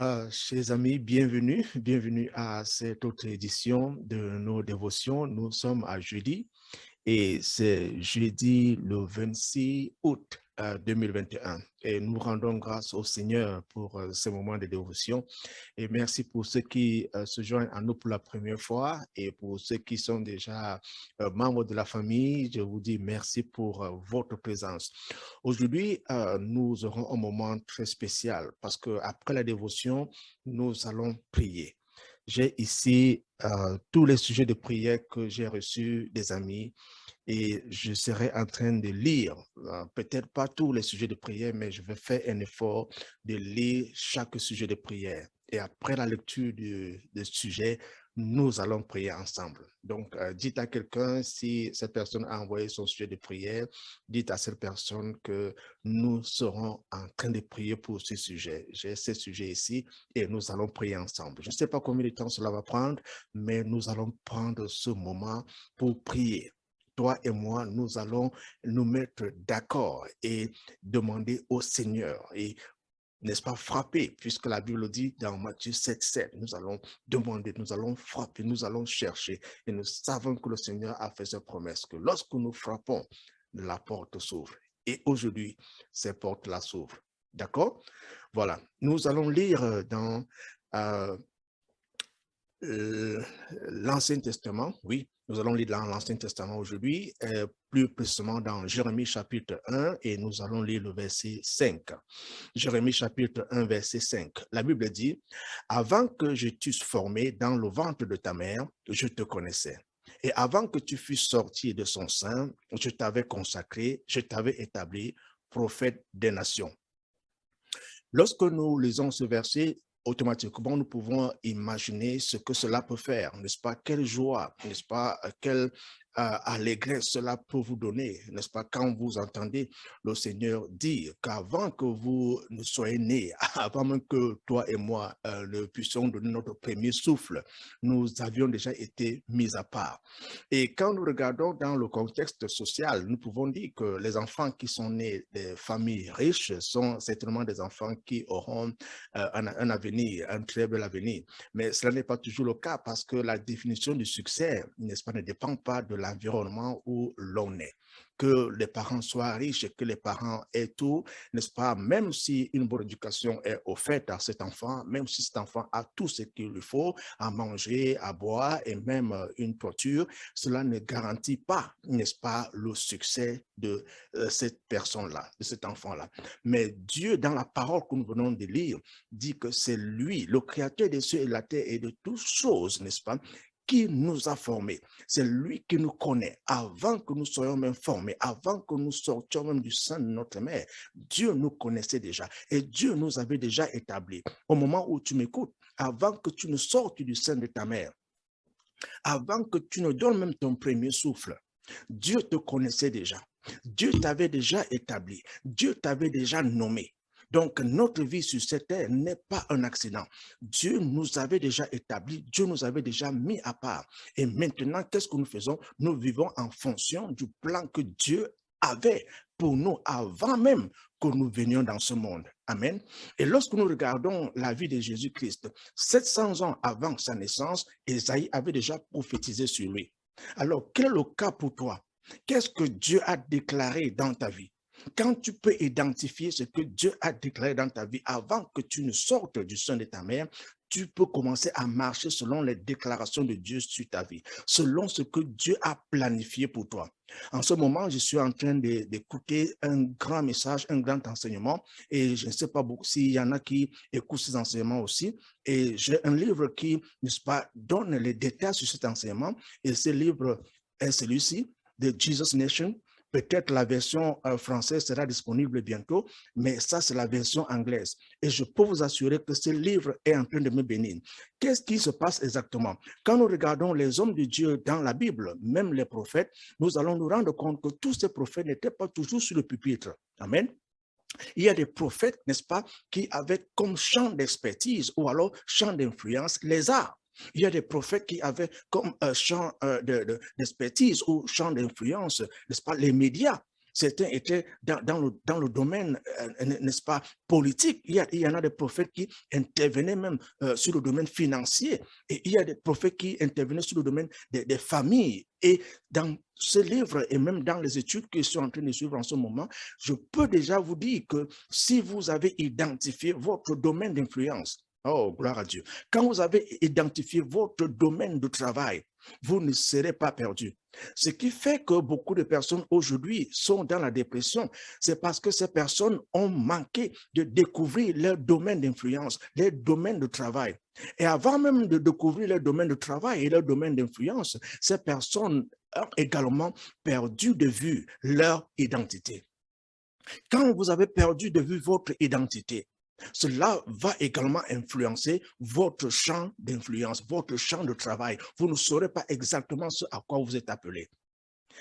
Chers amis, bienvenue, bienvenue à cette autre édition de nos dévotions. Nous sommes à jeudi et c'est jeudi le 26 août 2021. Et nous rendons grâce au Seigneur pour ce moment de dévotion. Et merci pour ceux qui se joignent à nous pour la première fois et pour ceux qui sont déjà membres de la famille. Je vous dis merci pour votre présence. Aujourd'hui, nous aurons un moment très spécial parce qu'après la dévotion, nous allons prier. J'ai ici tous les sujets de prière que j'ai reçus des amis et je serai en train de lire, peut-être pas tous les sujets de prière, mais je vais faire un effort de lire chaque sujet de prière. Et après la lecture du sujet, nous allons prier ensemble. Donc, dites à quelqu'un si cette personne a envoyé son sujet de prière, dites à cette personne que nous serons en train de prier pour ce sujet. J'ai ce sujet ici et nous allons prier ensemble. Je ne sais pas combien de temps cela va prendre, mais nous allons prendre ce moment pour prier. Toi et moi, nous allons nous mettre d'accord et demander au Seigneur et n'est-ce pas, frapper, puisque la Bible dit dans Matthieu 7:7, nous allons demander, nous allons frapper, nous allons chercher et nous savons que le Seigneur a fait cette promesse que lorsque nous frappons, la porte s'ouvre. Et aujourd'hui, ces portes-là s'ouvrent. D'accord? Voilà. Nous allons lire dans euh, euh, l'Ancien Testament, oui, nous allons lire dans l'Ancien Testament aujourd'hui, plus précisément dans Jérémie chapitre 1 et nous allons lire le verset 5. Jérémie chapitre 1 verset 5. La Bible dit, « Avant que je t'eusse formé dans le ventre de ta mère, je te connaissais. Et avant que tu fusses sorti de son sein, je t'avais consacré, je t'avais établi prophète des nations. » Lorsque nous lisons ce verset, automatiquement, nous pouvons imaginer ce que cela peut faire, n'est-ce pas? Quelle joie, n'est-ce pas? Quelle allégresse cela peut vous donner, n'est-ce pas? Quand vous entendez le Seigneur dire qu'avant que vous ne soyez nés, avant même que toi et moi ne puissions donner notre premier souffle, nous avions déjà été mis à part. Et quand nous regardons dans le contexte social, nous pouvons dire que les enfants qui sont nés des familles riches sont certainement des enfants qui auront un avenir, un très bel avenir. Mais cela n'est pas toujours le cas parce que la définition du succès, n'est-ce pas, ne dépend pas de l'environnement où l'on est. Que les parents soient riches et que les parents aient tout, n'est-ce pas, même si une bonne éducation est offerte à cet enfant, même si cet enfant a tout ce qu'il lui faut, à manger, à boire et même une toiture, cela ne garantit pas, n'est-ce pas, le succès de cette personne-là, de cet enfant-là. Mais Dieu, dans la parole que nous venons de lire, dit que c'est lui, le créateur des cieux et de la terre et de toutes choses, n'est-ce pas, qui nous a formés. C'est lui qui nous connaît avant que nous soyons même formés, avant que nous sortions même du sein de notre mère. Dieu nous connaissait déjà et Dieu nous avait déjà établis. Au moment où tu m'écoutes, avant que tu ne sortes du sein de ta mère, avant que tu ne donnes même ton premier souffle, Dieu te connaissait déjà. Dieu t'avait déjà établi. Dieu t'avait déjà nommé. Donc, notre vie sur cette terre n'est pas un accident. Dieu nous avait déjà établi, Dieu nous avait déjà mis à part. Et maintenant, qu'est-ce que nous faisons? Nous vivons en fonction du plan que Dieu avait pour nous avant même que nous venions dans ce monde. Amen. Et lorsque nous regardons la vie de Jésus-Christ, 700 ans avant sa naissance, Ésaïe avait déjà prophétisé sur lui. Alors, quel est le cas pour toi? Qu'est-ce que Dieu a déclaré dans ta vie? Quand tu peux identifier ce que Dieu a déclaré dans ta vie avant que tu ne sortes du sein de ta mère, tu peux commencer à marcher selon les déclarations de Dieu sur ta vie, selon ce que Dieu a planifié pour toi. En ce moment, je suis en train d'écouter un grand message, un grand enseignement, et je ne sais pas beaucoup s'il y en a qui écoutent ces enseignements aussi. Et j'ai un livre qui, n'est-ce pas, donne les détails sur cet enseignement, et ce livre est celui-ci, de Jesus Nation. Peut-être la version française sera disponible bientôt, mais ça, c'est la version anglaise. Et je peux vous assurer que ce livre est en train de me bénir. Qu'est-ce qui se passe exactement? Quand nous regardons les hommes de Dieu dans la Bible, même les prophètes, nous allons nous rendre compte que tous ces prophètes n'étaient pas toujours sur le pupitre. Amen. Il y a des prophètes, n'est-ce pas, qui avaient comme champ d'expertise ou alors champ d'influence les arts. Il y a des prophètes qui avaient comme champ d'expertise ou champ d'influence, n'est-ce pas, les médias. certains étaient dans le domaine, n'est-ce pas, politique. Il y en a des prophètes qui intervenaient même sur le domaine financier. Et il y a des prophètes qui intervenaient sur le domaine des familles. Et dans ce livre et même dans les études que je suis en train de suivre en ce moment, je peux déjà vous dire que si vous avez identifié votre domaine d'influence, oh, gloire à Dieu. Quand vous avez identifié votre domaine de travail, vous ne serez pas perdu. Ce qui fait que beaucoup de personnes aujourd'hui sont dans la dépression, c'est parce que ces personnes ont manqué de découvrir leur domaine d'influence, leur domaine de travail. Et avant même de découvrir leur domaine de travail et leur domaine d'influence, ces personnes ont également perdu de vue leur identité. Quand vous avez perdu de vue votre identité, cela va également influencer votre champ d'influence, votre champ de travail. Vous ne saurez pas exactement ce à quoi vous êtes appelé.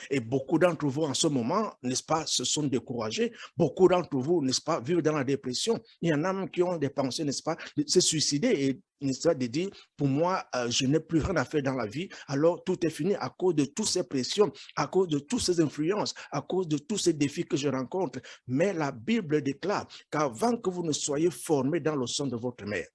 Et beaucoup d'entre vous en ce moment, n'est-ce pas, se sont découragés. Beaucoup d'entre vous, n'est-ce pas, vivent dans la dépression. Il y en a même qui ont des pensées, n'est-ce pas, de se suicider et, n'est-ce pas, de dire, pour moi, je n'ai plus rien à faire dans la vie. Alors, tout est fini à cause de toutes ces pressions, à cause de toutes ces influences, à cause de tous ces défis que je rencontre. Mais la Bible déclare qu'avant que vous ne soyez formés dans le sein de votre mère,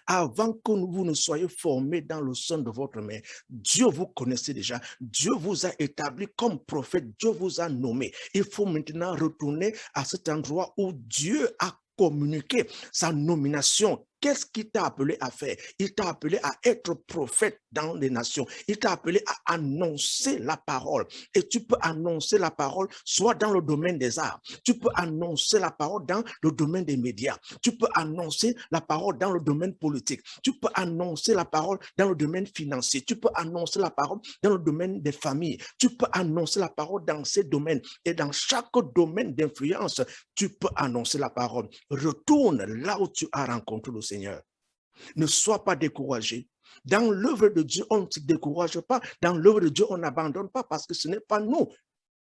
avant que vous ne soyez formés dans le sein de votre mère, Dieu vous connaissait déjà. Dieu vous a établi comme prophète. Dieu vous a nommé. Il faut maintenant retourner à cet endroit où Dieu a communiqué sa nomination. Qu'est-ce qu'il t'a appelé à faire? Il t'a appelé à être prophète dans les nations. Il t'a appelé à annoncer la parole. Et tu peux annoncer la parole soit dans le domaine des arts. Tu peux annoncer la parole dans le domaine des médias. Tu peux annoncer la parole dans le domaine politique. Tu peux annoncer la parole dans le domaine financier. Tu peux annoncer la parole dans le domaine des familles. Tu peux annoncer la parole dans ces domaines. Et dans chaque domaine d'influence, tu peux annoncer la parole. Retourne là où tu as rencontré le Seigneur. Ne sois pas découragé. Dans l'œuvre de Dieu, on ne se décourage pas. Dans l'œuvre de Dieu, on n'abandonne pas parce que ce n'est pas nous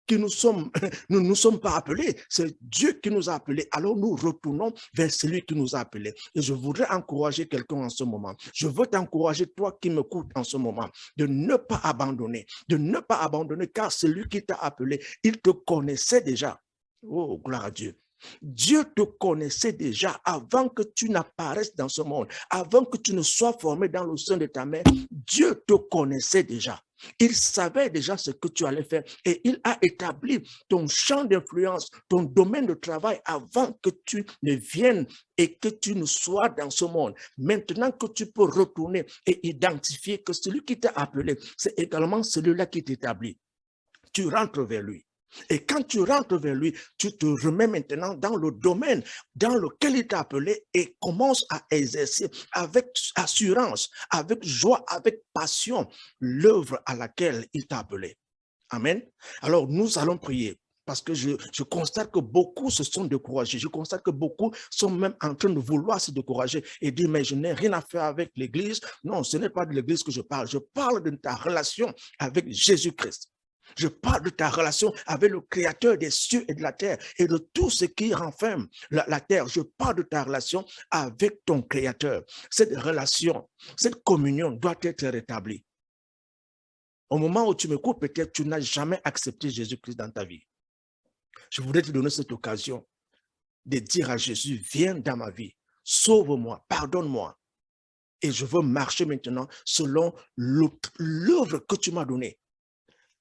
qui nous sommes pas appelés. C'est Dieu qui nous a appelés. Alors nous retournons vers celui qui nous a appelés. Et je voudrais encourager quelqu'un en ce moment. Je veux t'encourager, toi qui m'écoutes en ce moment, de ne pas abandonner. De ne pas abandonner car celui qui t'a appelé, il te connaissait déjà. Oh, gloire à Dieu. Dieu te connaissait déjà avant que tu n'apparaisses dans ce monde, avant que tu ne sois formé dans le sein de ta mère. Dieu te connaissait déjà. Il savait déjà ce que tu allais faire et il a établi ton champ d'influence, ton domaine de travail avant que tu ne viennes et que tu ne sois dans ce monde. Maintenant que tu peux retourner et identifier que celui qui t'a appelé, c'est également celui-là qui t'établit. Tu rentres vers lui. Et quand tu rentres vers lui, tu te remets maintenant dans le domaine dans lequel il t'a appelé et commence à exercer avec assurance, avec joie, avec passion l'œuvre à laquelle il t'a appelé. Amen. Alors nous allons prier. Parce que je constate que beaucoup se sont découragés. Je constate que beaucoup sont même en train de vouloir se décourager et dire, mais je n'ai rien à faire avec l'Église. Non, ce n'est pas de l'Église que je parle. Je parle de ta relation avec Jésus-Christ. Je parle de ta relation avec le Créateur des cieux et de la terre et de tout ce qui renferme la terre. Je parle de ta relation avec ton Créateur. Cette relation, cette communion doit être rétablie. Au moment où tu m'écoutes, peut-être tu n'as jamais accepté Jésus-Christ dans ta vie. Je voudrais te donner cette occasion de dire à Jésus, viens dans ma vie, sauve-moi, pardonne-moi. Et je veux marcher maintenant selon l'œuvre que tu m'as donnée.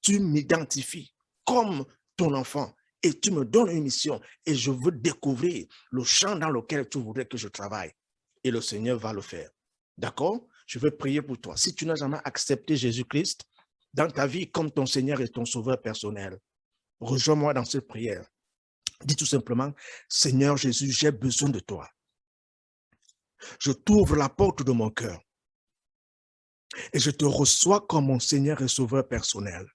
Tu m'identifies comme ton enfant et tu me donnes une mission et je veux découvrir le champ dans lequel tu voudrais que je travaille. Et le Seigneur va le faire. D'accord? Je veux prier pour toi. Si tu n'as jamais accepté Jésus-Christ dans ta vie comme ton Seigneur et ton Sauveur personnel, rejoins-moi dans cette prière. Dis tout simplement, Seigneur Jésus, j'ai besoin de toi. Je t'ouvre la porte de mon cœur et je te reçois comme mon Seigneur et Sauveur personnel.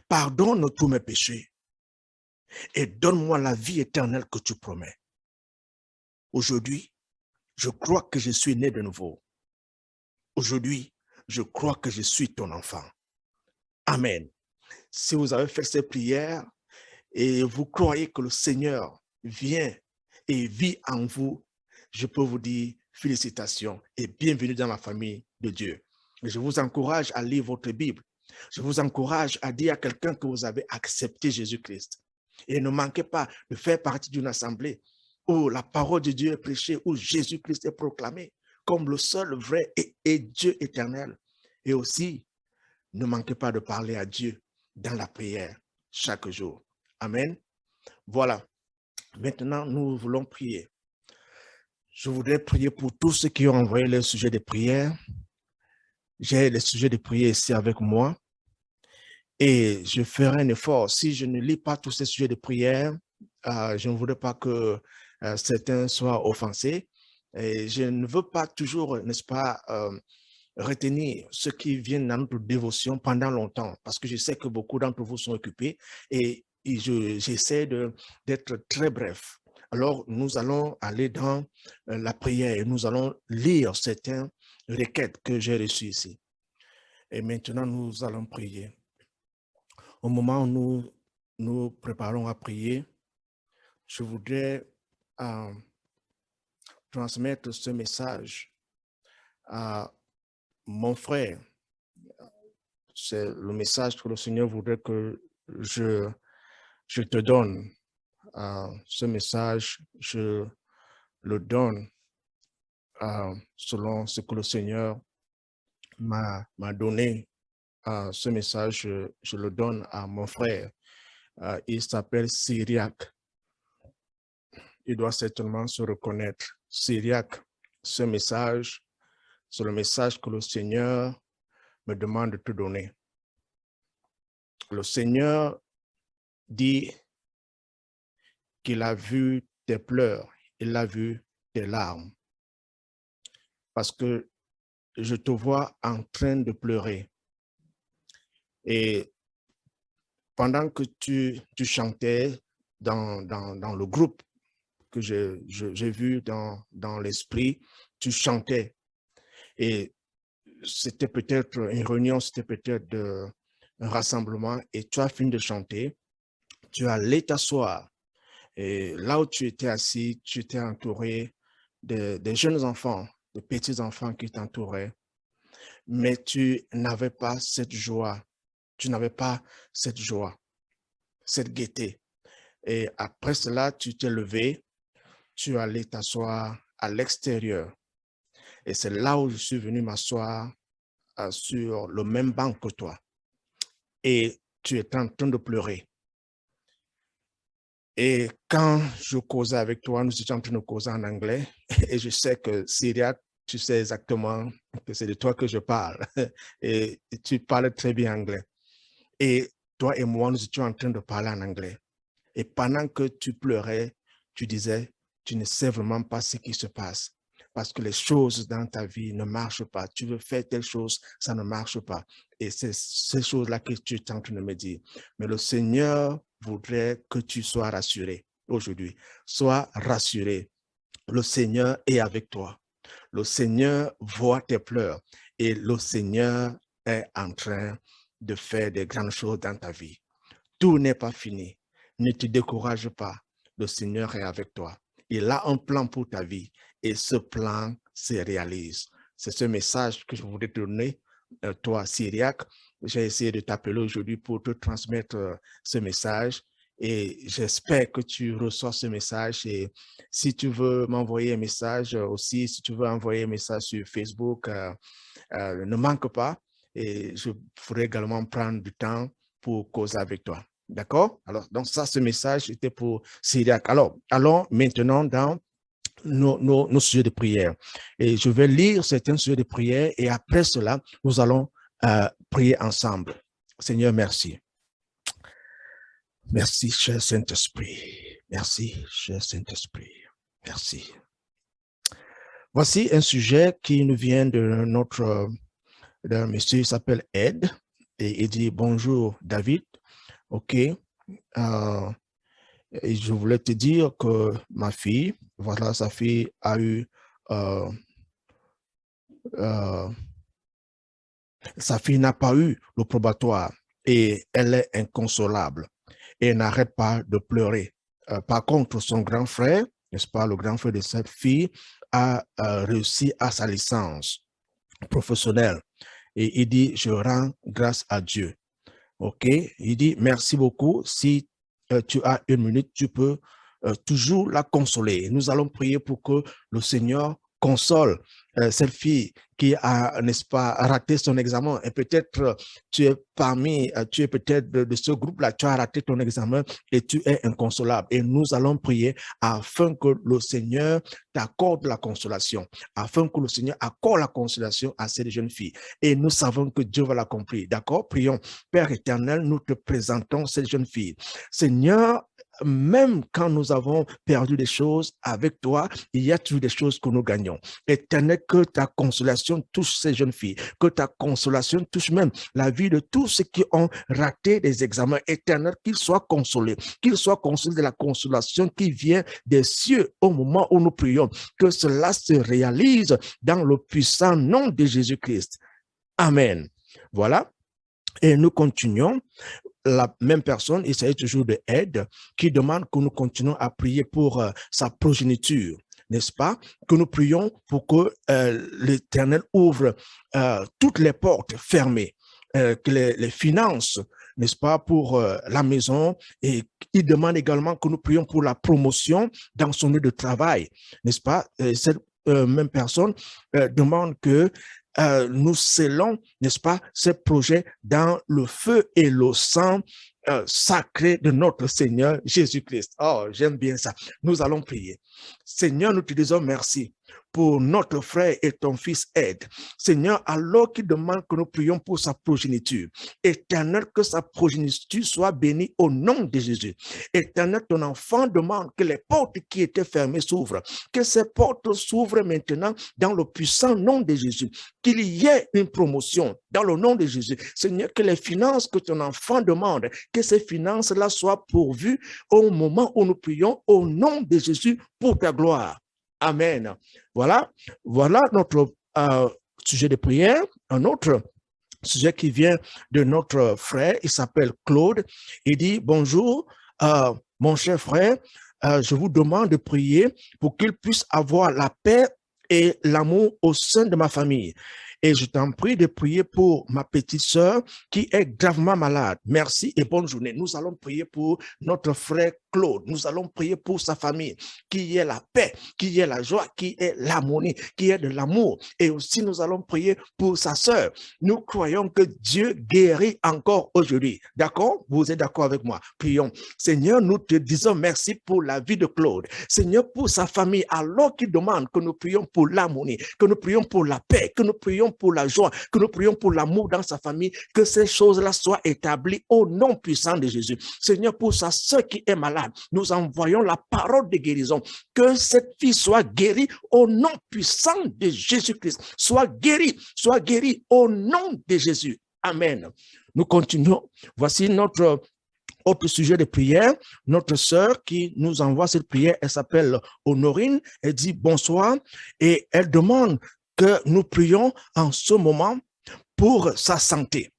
Pardonne tous mes péchés et donne-moi la vie éternelle que tu promets. Aujourd'hui, je crois que je suis né de nouveau. Aujourd'hui, je crois que je suis ton enfant. Amen. Si vous avez fait cette prière et vous croyez que le Seigneur vient et vit en vous, je peux vous dire félicitations et bienvenue dans la famille de Dieu. Je vous encourage à lire votre Bible. Je vous encourage à dire à quelqu'un que vous avez accepté Jésus-Christ. Et ne manquez pas de faire partie d'une assemblée où la parole de Dieu est prêchée, où Jésus-Christ est proclamé comme le seul vrai et Dieu éternel. Et aussi, ne manquez pas de parler à Dieu dans la prière chaque jour. Amen. Voilà. Maintenant, nous voulons prier. Je voudrais prier pour tous ceux qui ont envoyé les sujets de prière. J'ai les sujets de prière ici avec moi. Et je ferai un effort. Si je ne lis pas tous ces sujets de prière, je ne voudrais pas que certains soient offensés. Et je ne veux pas toujours, n'est-ce pas, retenir ceux qui viennent dans notre dévotion pendant longtemps, parce que je sais que beaucoup d'entre vous sont occupés et j'essaie d'être très bref. Alors, nous allons aller dans la prière et nous allons lire certaines requêtes que j'ai reçues ici. Et maintenant, nous allons prier. Au moment où nous nous préparons à prier, je voudrais transmettre ce message à mon frère. C'est le message que le Seigneur voudrait que je te donne. Ce message, je le donne selon ce que le Seigneur m'a donné. Ce message, je le donne à mon frère. Il s'appelle Syriac. Il doit certainement se reconnaître. Syriac, ce message, c'est le message que le Seigneur me demande de te donner. Le Seigneur dit qu'il a vu tes pleurs, il a vu tes larmes. Parce que je te vois en train de pleurer. Et pendant que tu chantais dans le groupe que j'ai vu dans l'esprit, tu chantais. Et c'était peut-être une réunion, c'était peut-être un rassemblement, et tu as fini de chanter, tu allais t'asseoir. Et là où tu étais assis, tu étais entouré des jeunes enfants, de petits enfants qui t'entouraient. Mais tu n'avais pas cette joie. Tu n'avais pas cette joie, cette gaieté. Et après cela, tu t'es levé, tu allais t'asseoir à l'extérieur. Et c'est là où je suis venu m'asseoir sur le même banc que toi. Et tu étais en train de pleurer. Et quand je causais avec toi, nous étions en train de causer en anglais. Et je sais que Syriac, tu sais exactement que c'est de toi que je parle. Et tu parles très bien anglais. Et toi et moi, nous étions en train de parler en anglais. Et pendant que tu pleurais, tu disais, tu ne sais vraiment pas ce qui se passe. Parce que les choses dans ta vie ne marchent pas. Tu veux faire telle chose, ça ne marche pas. Et c'est ces choses-là que tu es en train de me dire. Mais le Seigneur voudrait que tu sois rassuré aujourd'hui. Sois rassuré. Le Seigneur est avec toi. Le Seigneur voit tes pleurs. Et le Seigneur est en train de faire des grandes choses dans ta vie. Tout n'est pas fini. Ne te décourage pas. Le Seigneur est avec toi. Il a un plan pour ta vie et ce plan se réalise. C'est ce message que je voudrais te donner, toi, Syriac. J'ai essayé de t'appeler aujourd'hui pour te transmettre ce message et j'espère que tu reçois ce message. Et si tu veux m'envoyer un message aussi, si tu veux envoyer un message sur Facebook, ne manque pas et je ferai également prendre du temps pour causer avec toi. D'accord? Alors, donc ça, ce message était pour Syriac. Alors, allons maintenant dans nos sujets de prière. Et je vais lire certains sujets de prière et après cela, nous allons prier ensemble. Seigneur, merci. Merci, cher Saint-Esprit. Merci, cher Saint-Esprit. Merci. Voici un sujet qui nous vient de d'un monsieur qui s'appelle Ed. Et il dit, bonjour David. OK. Et je voulais te dire que ma fille, voilà, sa fille a eu, sa fille n'a pas eu le probatoire et elle est inconsolable et n'arrête pas de pleurer. Par contre, son grand frère, n'est-ce pas, le grand frère de cette fille, a réussi à sa licence professionnelle Et il dit, je rends grâce à Dieu. OK? Il dit, merci beaucoup. Si tu as une minute, tu peux toujours la consoler. Nous allons prier pour que le Seigneur console cette fille qui a, n'est-ce pas, raté son examen. Et peut-être tu es tu es peut-être de ce groupe-là, tu as raté ton examen et tu es inconsolable. Et nous allons prier afin que le Seigneur t'accorde la consolation, afin que le Seigneur accorde la consolation à cette jeune fille. Et nous savons que Dieu va l'accomplir. D'accord? Prions. Père éternel, nous te présentons cette jeune fille. Seigneur, même quand nous avons perdu des choses avec toi, il y a toujours des choses que nous gagnons. Éternel, que ta consolation touche ces jeunes filles, que ta consolation touche même la vie de tous ceux qui ont raté des examens. Éternel, qu'ils soient consolés de la consolation qui vient des cieux au moment où nous prions, que cela se réalise dans le puissant nom de Jésus-Christ. Amen. Voilà. Et nous continuons. La même personne, il s'agit toujours de Aide, qui demande que nous continuons à prier pour sa progéniture, n'est-ce pas? Que nous prions pour que l'Éternel ouvre toutes les portes fermées, que les finances, n'est-ce pas, pour la maison. Et il demande également que nous prions pour la promotion dans son lieu de travail, n'est-ce pas? Cette même personne demande que nous scellons, n'est-ce pas, ce projet dans le feu et le sang sacré de notre Seigneur Jésus-Christ. Oh, j'aime bien ça. Nous allons prier. Seigneur, nous te disons merci pour notre frère et ton fils Aide. Seigneur, alors qu'il demande que nous prions pour sa progéniture, Éternel, que sa progéniture soit bénie au nom de Jésus. Éternel, ton enfant demande que les portes qui étaient fermées s'ouvrent, que ces portes s'ouvrent maintenant dans le puissant nom de Jésus, qu'il y ait une promotion dans le nom de Jésus. Seigneur, que les finances que ton enfant demande, que ces finances-là soient pourvues au moment où nous prions au nom de Jésus pour ta gloire. Amen. Voilà notre sujet de prière. Un autre sujet qui vient de notre frère, il s'appelle Claude. Il dit, bonjour, mon cher frère, je vous demande de prier pour qu'il puisse avoir la paix et l'amour au sein de ma famille. Et je t'en prie de prier pour ma petite sœur qui est gravement malade. Merci et bonne journée. Nous allons prier pour notre frère Claude. Nous allons prier pour sa famille, qui est la paix, qui est la joie, qui est l'harmonie, qui est de l'amour. Et aussi, nous allons prier pour sa sœur. Nous croyons que Dieu guérit encore aujourd'hui. D'accord? Vous êtes d'accord avec moi? Prions. Seigneur, nous te disons merci pour la vie de Claude. Seigneur, pour sa famille, alors qu'il demande que nous prions pour l'harmonie, que nous prions pour la paix, que nous prions pour la joie, que nous prions pour l'amour dans sa famille, que ces choses-là soient établies au nom puissant de Jésus. Seigneur, pour sa sœur qui est malade, nous envoyons la parole de guérison, que cette fille soit guérie au nom puissant de Jésus-Christ, soit guérie au nom de Jésus. Amen. Nous continuons. Voici notre autre sujet de prière. Notre sœur qui nous envoie cette prière, elle s'appelle Honorine. Elle dit bonsoir et elle demande que nous prions en ce moment pour sa santé.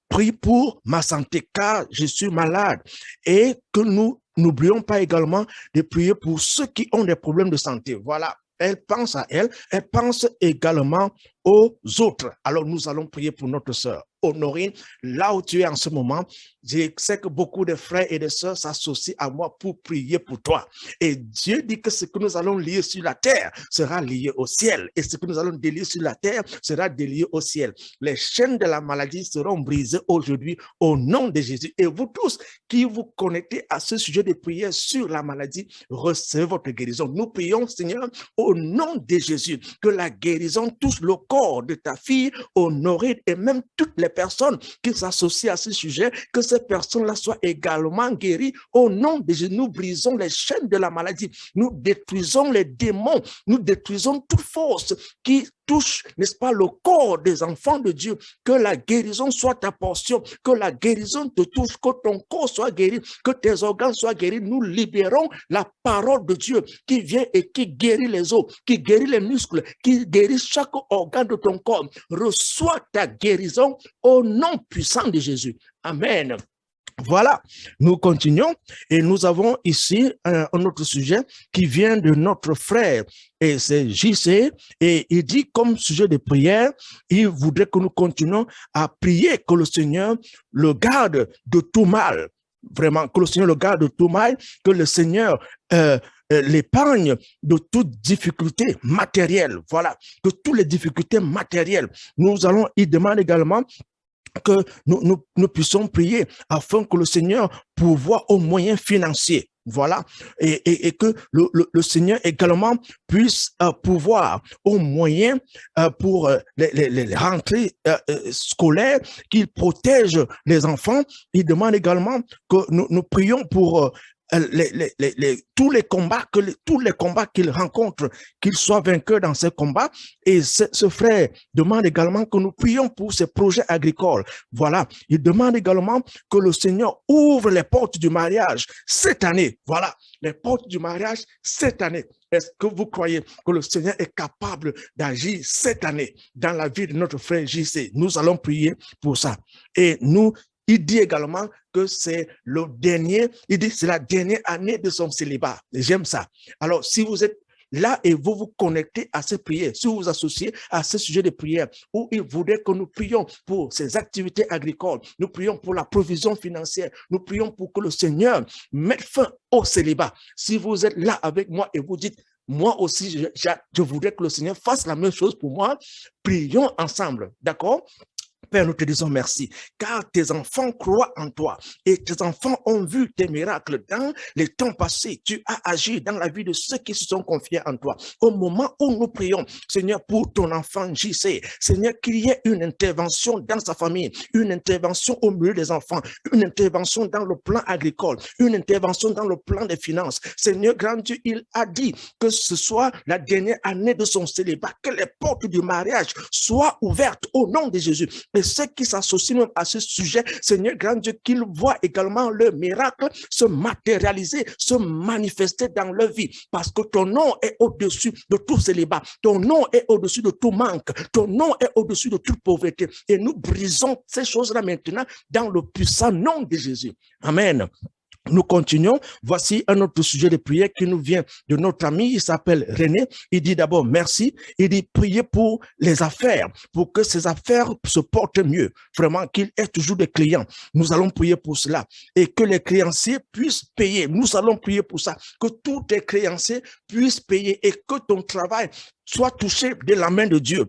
Prie pour ma santé car je suis malade et que nous n'oublions pas également de prier pour ceux qui ont des problèmes de santé. Voilà, elle pense à elle pense également aux autres. Alors nous allons prier pour notre sœur Honorine, là où tu es en ce moment. Je sais que beaucoup de frères et de sœurs s'associent à moi pour prier pour toi. Et Dieu dit que ce que nous allons lier sur la terre sera lié au ciel. Et ce que nous allons délier sur la terre sera délié au ciel. Les chaînes de la maladie seront brisées aujourd'hui au nom de Jésus. Et vous tous qui vous connectez à ce sujet de prière sur la maladie, recevez votre guérison. Nous prions, Seigneur, au nom de Jésus, que la guérison touche le corps de ta fille Honorine et même toutes les personnes qui s'associent à ce sujet, que ces personnes-là soient également guéries au nom de Jésus. Nous brisons les chaînes de la maladie, nous détruisons les démons, nous détruisons toute force qui touche, n'est-ce pas, le corps des enfants de Dieu. Que la guérison soit ta portion, que la guérison te touche, que ton corps soit guéri, que tes organes soient guéris. Nous libérons la parole de Dieu qui vient et qui guérit les os, qui guérit les muscles, qui guérit chaque organe de ton corps. Reçois ta guérison au nom puissant de Jésus. Amen. Voilà, nous continuons et nous avons ici un autre sujet qui vient de notre frère et c'est JC et il dit comme sujet de prière, il voudrait que nous continuions à prier que le Seigneur le garde de tout mal. Vraiment, que le Seigneur le garde de tout mal, que le Seigneur l'épargne de toute difficulté matérielle. Voilà, de toutes les difficultés matérielles. Nous allons y demander également que nous puissions prier afin que le Seigneur pourvoie aux moyens financiers. Voilà, et que le Seigneur également puisse pouvoir aux moyens pour les rentrées scolaires, qu'il protège les enfants. Il demande également que nous prions pour tous les combats qu'il rencontre, qu'il soit vainqueur dans ces combats. Et ce frère demande également que nous prions pour ses projets agricoles. Voilà, il demande également que le Seigneur ouvre les portes du mariage cette année. Voilà, les portes du mariage cette année. Est-ce que vous croyez que le Seigneur est capable d'agir cette année dans la vie de notre frère JC? Nous allons prier pour ça. Et il dit également que c'est le dernier, il dit c'est la dernière année de son célibat. J'aime ça. Alors, si vous êtes là et vous vous connectez à ces prières, si vous vous associez à ce sujet de prière, où il voudrait que nous prions pour ces activités agricoles, nous prions pour la provision financière, nous prions pour que le Seigneur mette fin au célibat. Si vous êtes là avec moi et vous dites, moi aussi, je voudrais que le Seigneur fasse la même chose pour moi, prions ensemble, d'accord? Père, nous te disons merci, car tes enfants croient en toi et tes enfants ont vu tes miracles dans les temps passés. Tu as agi dans la vie de ceux qui se sont confiés en toi. Au moment où nous prions, Seigneur, pour ton enfant JC, Seigneur, qu'il y ait une intervention dans sa famille, une intervention au milieu des enfants, une intervention dans le plan agricole, une intervention dans le plan des finances. Seigneur, grand Dieu, il a dit que ce soit la dernière année de son célibat, que les portes du mariage soient ouvertes au nom de Jésus. Et ceux qui s'associent même à ce sujet, Seigneur grand Dieu, qu'ils voient également le miracle se matérialiser, se manifester dans leur vie, parce que ton nom est au-dessus de tout célibat, ton nom est au-dessus de tout manque, ton nom est au-dessus de toute pauvreté. Et nous brisons ces choses-là maintenant dans le puissant nom de Jésus. Amen. Nous continuons. Voici un autre sujet de prière qui nous vient de notre ami. Il s'appelle René. Il dit d'abord merci. Il dit prier pour les affaires, pour que ces affaires se portent mieux. Vraiment, qu'il ait toujours des clients. Nous allons prier pour cela. Et que les créanciers puissent payer. Nous allons prier pour ça. Que tous les créanciers puissent payer et que ton travail soit touché de la main de Dieu.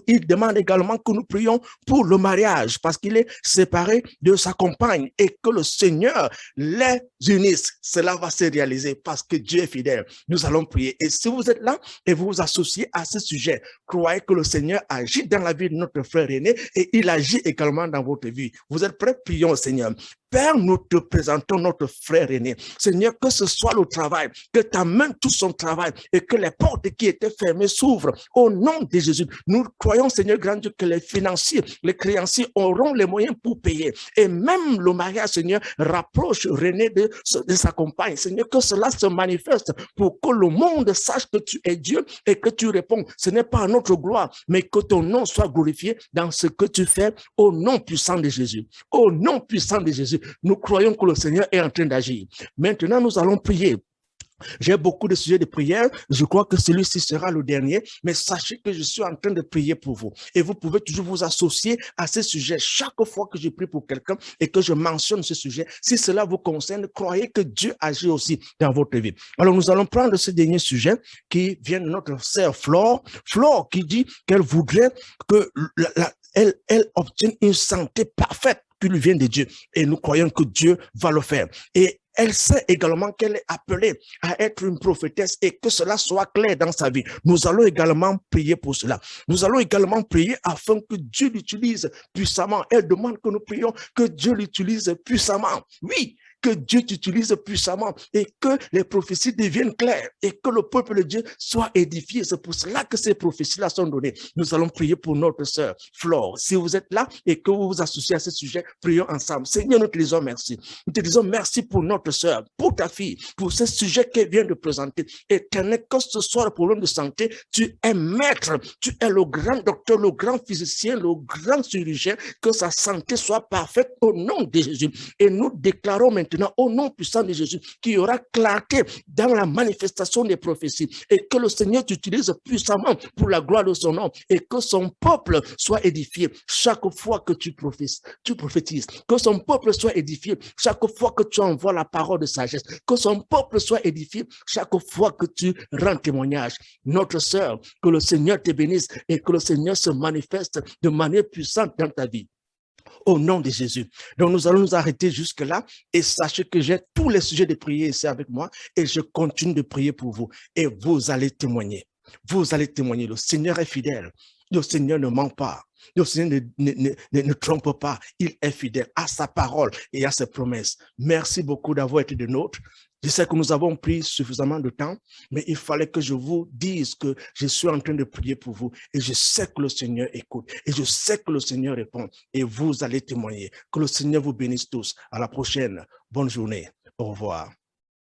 Il demande également que nous prions pour le mariage parce qu'il est séparé de sa compagne et que le Seigneur les unisse. Cela va se réaliser parce que Dieu est fidèle. Nous allons prier. Et si vous êtes là et vous vous associez à ce sujet, croyez que le Seigneur agit dans la vie de notre frère René et il agit également dans votre vie. Vous êtes prêts? Prions au Seigneur. Père, nous te présentons notre frère aîné. Seigneur, que ce soit le travail, que tu amènes tout son travail et que les portes qui étaient fermées s'ouvrent au nom de Jésus. Nous croyons, Seigneur grand Dieu, que les financiers, les créanciers auront les moyens pour payer. Et même le mariage, Seigneur, rapproche René de sa compagne. Seigneur, que cela se manifeste pour que le monde sache que tu es Dieu et que tu réponds. Ce n'est pas à notre gloire, mais que ton nom soit glorifié dans ce que tu fais au nom puissant de Jésus. Au nom puissant de Jésus. Nous croyons que le Seigneur est en train d'agir. Maintenant, nous allons prier. J'ai beaucoup de sujets de prière. Je crois que celui-ci sera le dernier. Mais sachez que je suis en train de prier pour vous. Et vous pouvez toujours vous associer à ce sujet. Chaque fois que je prie pour quelqu'un et que je mentionne ce sujet, si cela vous concerne, croyez que Dieu agit aussi dans votre vie. Alors, nous allons prendre ce dernier sujet qui vient de notre sœur Flore. Flore qui dit qu'elle voudrait que elle obtienne une santé parfaite qui lui vient de Dieu. Et nous croyons que Dieu va le faire. Et elle sait également qu'elle est appelée à être une prophétesse et que cela soit clair dans sa vie. Nous allons également prier pour cela. Nous allons également prier afin que Dieu l'utilise puissamment. Elle demande que nous prions que Dieu l'utilise puissamment. Oui, que Dieu t'utilise puissamment et que les prophéties deviennent claires et que le peuple de Dieu soit édifié. C'est pour cela que ces prophéties-là sont données. Nous allons prier pour notre sœur Flore. Si vous êtes là et que vous vous associez à ce sujet, prions ensemble. Seigneur, nous te disons merci. Nous te disons merci pour notre sœur, pour ta fille, pour ce sujet qu'elle vient de présenter. Éternel, que ce soit le problème de santé, tu es maître, tu es le grand docteur, le grand physicien, le grand chirurgien, que sa santé soit parfaite au nom de Jésus. Et nous déclarons maintenant au nom puissant de Jésus qu'il y aura clarté dans la manifestation des prophéties et que le Seigneur t'utilise puissamment pour la gloire de son nom et que son peuple soit édifié chaque fois que tu prophétises, que son peuple soit édifié chaque fois que tu envoies la parole de sagesse, que son peuple soit édifié chaque fois que tu rends témoignage. Notre sœur, que le Seigneur te bénisse et que le Seigneur se manifeste de manière puissante dans ta vie. Au nom de Jésus. Donc, nous allons nous arrêter jusque-là et sachez que j'ai tous les sujets de prière ici avec moi et je continue de prier pour vous et vous allez témoigner. Vous allez témoigner. Le Seigneur est fidèle. Le Seigneur ne ment pas. Le Seigneur ne trompe pas. Il est fidèle à sa parole et à ses promesses. Merci beaucoup d'avoir été de nôtres. Je sais que nous avons pris suffisamment de temps, mais il fallait que je vous dise que je suis en train de prier pour vous et je sais que le Seigneur écoute et je sais que le Seigneur répond et vous allez témoigner. Que le Seigneur vous bénisse tous. À la prochaine. Bonne journée. Au revoir.